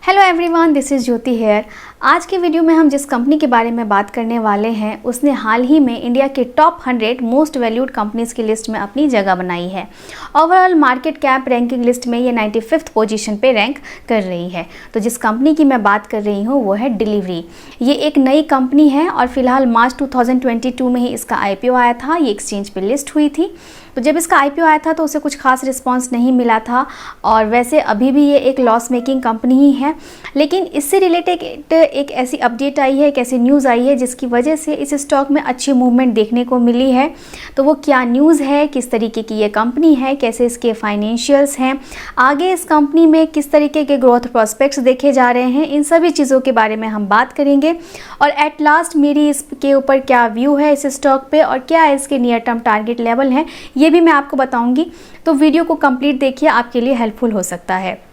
Hello everyone, this is Jyoti here. आज की video में हम जिस कंपनी के बारे में बात करने वाले हैं उसने हाल ही में इंडिया के टॉप 100 मोस्ट वैल्यूड कंपनीज़ की लिस्ट में अपनी जगह बनाई है। Overall market cap ranking list में ये 95th पोजीशन पे रैंक कर रही है। तो जिस कंपनी की मैं बात कर रही हूँ वो है डिलीवरी। ये एक नई कंपनी है और फिलहाल मार्च 2022 में ही इसका IPO आया था। ये एक्सचेंज पे लिस्ट हुई थी। तो जब इसका IPO आया था तो उसे कुछ खास रिस्पांस नहीं मिला था और वैसे अभी भी ये एक लॉस मेकिंग कंपनी ही है। लेकिन इससे रिलेटेड एक ऐसी अपडेट आई है, एक ऐसी न्यूज़ आई है जिसकी वजह से इस स्टॉक में अच्छी मूवमेंट देखने को मिली है। तो वो क्या न्यूज़ है, किस तरीके की ये कंपनी है, कैसे इसके फाइनेंशियल्स हैं, आगे इस कंपनी में किस तरीके के ग्रोथ प्रोस्पेक्ट्स देखे जा रहे हैं, इन सभी चीज़ों के बारे में हम बात करेंगे। और एट लास्ट मेरी इसके ऊपर क्या व्यू है इस स्टॉक पे और क्या इसके नियर टर्म टारगेट लेवल हैं, ये भी मैं आपको बताऊंगी। तो वीडियो को कंप्लीट देखिए, आपके लिए हेल्पफुल हो सकता है।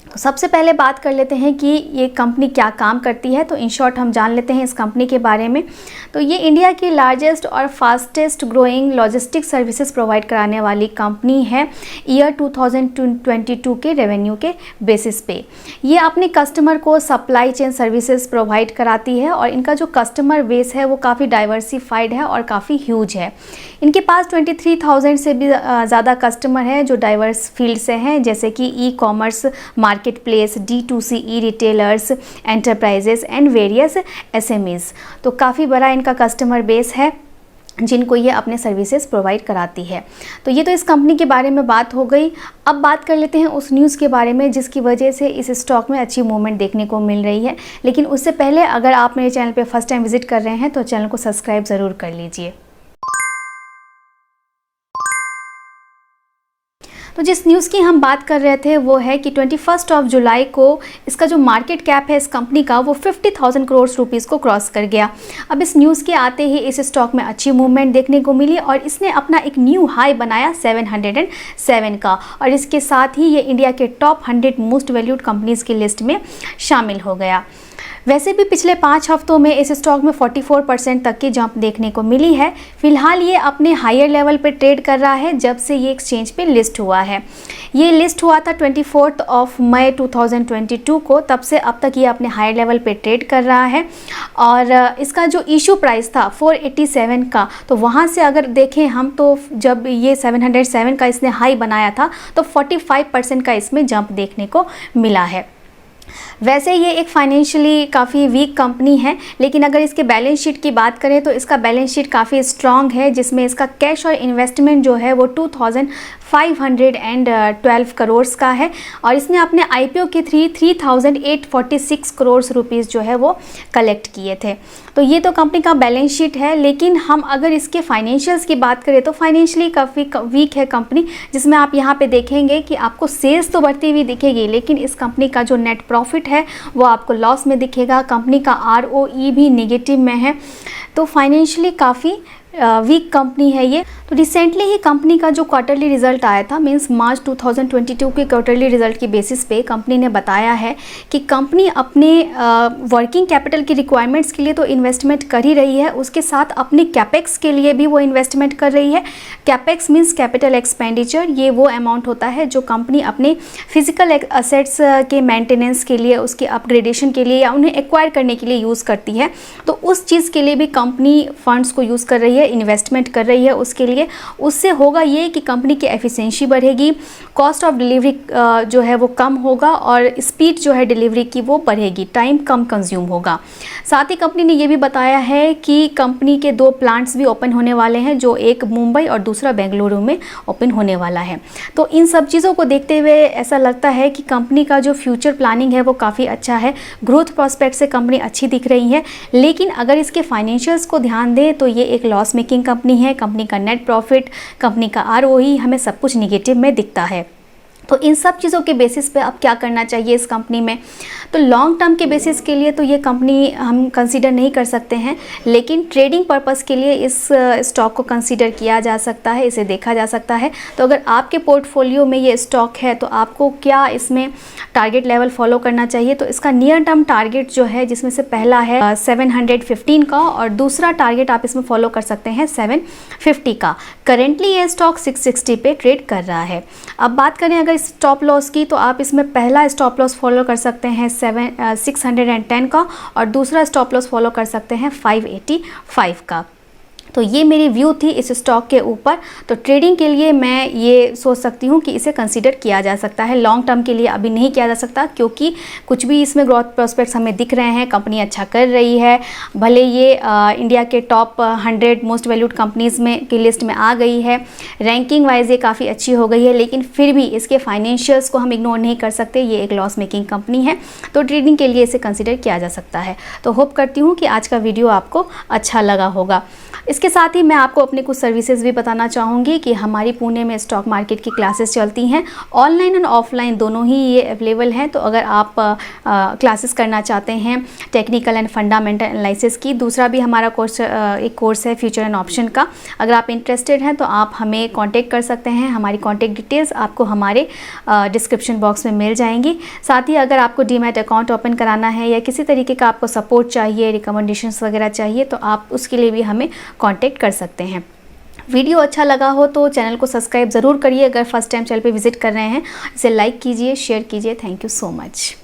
तो सबसे पहले बात कर लेते हैं कि ये कंपनी क्या काम करती है। तो इन शॉर्ट हम जान लेते हैं इस कंपनी के बारे में। तो ये इंडिया की लार्जेस्ट और fastest growing logistics services provide कराने वाली कंपनी है ईयर 2022 के रेवेन्यू के बेसिस पे। ये अपने कस्टमर को सप्लाई चेन सर्विसेज प्रोवाइड कराती है और इनका जो कस्टमर बेस है वो काफ़ी डाइवर्सिफाइड है और काफ़ी ह्यूज है। इनके पास 23,000 से भी ज़्यादा कस्टमर हैं जो डाइवर्स फील्ड से हैं, जैसे कि ecommerce, market place, D2C retailers, enterprises and various SMEs। तो काफ़ी बड़ा इनका कस्टमर बेस है जिनको ये अपने सर्विसेज प्रोवाइड कराती है। तो ये तो इस कंपनी के बारे में बात हो गई। अब बात कर लेते हैं उस न्यूज़ के बारे में जिसकी वजह से इस स्टॉक में अच्छी मूवमेंट देखने को मिल रही है। लेकिन उससे पहले अगर आप मेरे चैनल पे फर्स्ट टाइम विजिट कर रहे हैं तो चैनल को सब्सक्राइब ज़रूर कर लीजिए। तो जिस न्यूज़ की हम बात कर रहे थे वो है कि 21 जुलाई को इसका जो मार्केट कैप है इस कंपनी का वो 50,000 करोड़ रुपीज़ को क्रॉस कर गया। अब इस न्यूज़ के आते ही इस स्टॉक में अच्छी मूवमेंट देखने को मिली और इसने अपना एक न्यू हाई बनाया 707 का और इसके साथ ही ये इंडिया के टॉप 100 मोस्ट वैल्यूड कंपनीज़ की लिस्ट में शामिल हो गया। वैसे भी पिछले 5 हफ्तों में इस स्टॉक में 44% तक की जंप देखने को मिली है। फिलहाल ये अपने हायर लेवल पे ट्रेड कर रहा है जब से ये एक्सचेंज पे लिस्ट हुआ है। ये लिस्ट हुआ था 24 मई 2022 को, तब से अब तक ये अपने हायर लेवल पे ट्रेड कर रहा है। और इसका जो इशू प्राइस था 487 का, तो वहाँ से अगर देखें हम तो जब ये 707 का इसने हाई बनाया था तो 45% का इसमें जंप देखने को मिला है। वैसे ये एक फाइनेंशियली काफ़ी वीक कंपनी है, लेकिन अगर इसके बैलेंस शीट की बात करें तो इसका बैलेंस शीट काफ़ी स्ट्रॉन्ग है, जिसमें इसका कैश और इन्वेस्टमेंट जो है वो 2,512 करोड़ का है और इसने अपने IPO के 3,846 करोड़ रुपीज़ जो है वो कलेक्ट किए थे। तो ये तो कंपनी का बैलेंस शीट है, लेकिन हम अगर इसके फाइनेंशियल्स की बात करें तो फाइनेंशियली काफ़ी वीक है कंपनी, जिसमें आप यहाँ पे देखेंगे कि आपको सेल्स तो बढ़ती हुई दिखेगी लेकिन इस कंपनी का जो नेट प्रॉफिट है वो आपको लॉस में दिखेगा। कंपनी का ROE भी नेगेटिव में है। तो फाइनेंशियली काफ़ी वीक कंपनी है ये। तो रिसेंटली ही कंपनी का जो क्वार्टरली रिजल्ट आया था, मींस मार्च 2022 के क्वार्टरली रिजल्ट के बेसिस पे कंपनी ने बताया है कि कंपनी अपने वर्किंग कैपिटल की रिक्वायरमेंट्स के लिए तो इन्वेस्टमेंट कर ही रही है, उसके साथ अपने कैपेक्स के लिए भी वो इन्वेस्टमेंट कर रही है। कैपेक्स मींस कैपिटल एक्सपेंडिचर, ये वो अमाउंट होता है जो कंपनी अपने फिजिकल एसेट्स के मेंटेनेंस के लिए, उसके अपग्रेडेशन के लिए या उन्हें एक्वायर करने के लिए यूज़ करती है। तो उस चीज़ के लिए भी कंपनी फंड्स को यूज़ कर रही है, इन्वेस्टमेंट कर रही है उसके लिए। उससे होगा ये कि कंपनी की एफिशिएंसी बढ़ेगी, कॉस्ट ऑफ डिलीवरी जो है वो कम होगा और स्पीड जो है डिलीवरी की वो बढ़ेगी, टाइम कम कंज्यूम होगा। साथ ही कंपनी ने ये भी बताया है कि कंपनी के 2 प्लांट्स भी ओपन होने वाले हैं, जो एक मुंबई और दूसरा बेंगलुरु में ओपन होने वाला है। तो इन सब चीज़ों को देखते हुए ऐसा लगता है कि कंपनी का जो फ्यूचर प्लानिंग है वो काफ़ी अच्छा है, ग्रोथ प्रोस्पेक्ट से कंपनी अच्छी दिख रही है। लेकिन अगर इसके फाइनेंशियल्स को ध्यान दें तो ये एक लॉस मेकिंग कंपनी है। कंपनी का नेट प्रॉफिट, कंपनी का ROE हमें सब कुछ निगेटिव में दिखता है। तो इन सब चीज़ों के बेसिस पे अब क्या करना चाहिए इस कंपनी में, तो लॉन्ग टर्म के बेसिस के लिए तो ये कंपनी हम कंसीडर नहीं कर सकते हैं, लेकिन ट्रेडिंग पर्पस के लिए इस स्टॉक को कंसीडर किया जा सकता है, इसे देखा जा सकता है। तो अगर आपके पोर्टफोलियो में ये स्टॉक है तो आपको क्या इसमें टारगेट लेवल फॉलो करना चाहिए। तो इसका नियर टर्म टारगेट जो है, जिसमें से पहला है 715 का और दूसरा टारगेट आप इसमें फॉलो कर सकते हैं 750 का। करेंटली ये स्टॉक 660 पे ट्रेड कर रहा है। अब बात करें अगर है स्टॉप लॉस की, तो आप इसमें पहला स्टॉप लॉस फॉलो कर सकते हैं 610 का, और दूसरा स्टॉप लॉस फॉलो कर सकते हैं 585 का। तो ये मेरी व्यू थी इस स्टॉक के ऊपर। तो ट्रेडिंग के लिए मैं ये सोच सकती हूँ कि इसे कंसीडर किया जा सकता है, लॉन्ग टर्म के लिए अभी नहीं किया जा सकता, क्योंकि कुछ भी इसमें ग्रोथ प्रोस्पेक्ट्स हमें दिख रहे हैं, कंपनी अच्छा कर रही है, भले ये इंडिया के टॉप 100 मोस्ट वैल्यूड कंपनीज़ में की लिस्ट में आ गई है, रैंकिंग वाइज ये काफ़ी अच्छी हो गई है, लेकिन फिर भी इसके फाइनेंशियल्स को हम इग्नोर नहीं कर सकते, ये एक लॉस मेकिंग कंपनी है। तो ट्रेडिंग के लिए इसे कंसिडर किया जा सकता है। तो होप करती हूँ कि आज का वीडियो आपको अच्छा लगा होगा। इसके साथ ही मैं आपको अपनी कुछ सर्विसेज भी बताना चाहूँगी कि हमारी पुणे में स्टॉक मार्केट की क्लासेस चलती हैं, ऑनलाइन और ऑफलाइन दोनों ही ये अवेलेबल हैं। तो अगर आप क्लासेस करना चाहते हैं टेक्निकल एंड फंडामेंटल एनालिसिस की, दूसरा भी हमारा कोर्स एक कोर्स है फ्यूचर एंड ऑप्शन का, अगर आप इंटरेस्टेड हैं तो आप हमें कांटेक्ट कर सकते हैं। हमारी कांटेक्ट डिटेल्स आपको हमारे डिस्क्रिप्शन बॉक्स में मिल जाएंगी। साथ ही अगर आपको डीमैट अकाउंट ओपन कराना है या किसी तरीके का आपको सपोर्ट चाहिए, रिकमेंडेशंस वगैरह चाहिए, तो आप उसके लिए भी हमें कांटेक्ट कर सकते हैं। वीडियो अच्छा लगा हो तो चैनल को सब्सक्राइब ज़रूर करिए। अगर फर्स्ट टाइम चैनल पे विजिट कर रहे हैं, इसे लाइक कीजिए, शेयर कीजिए। Thank you so much.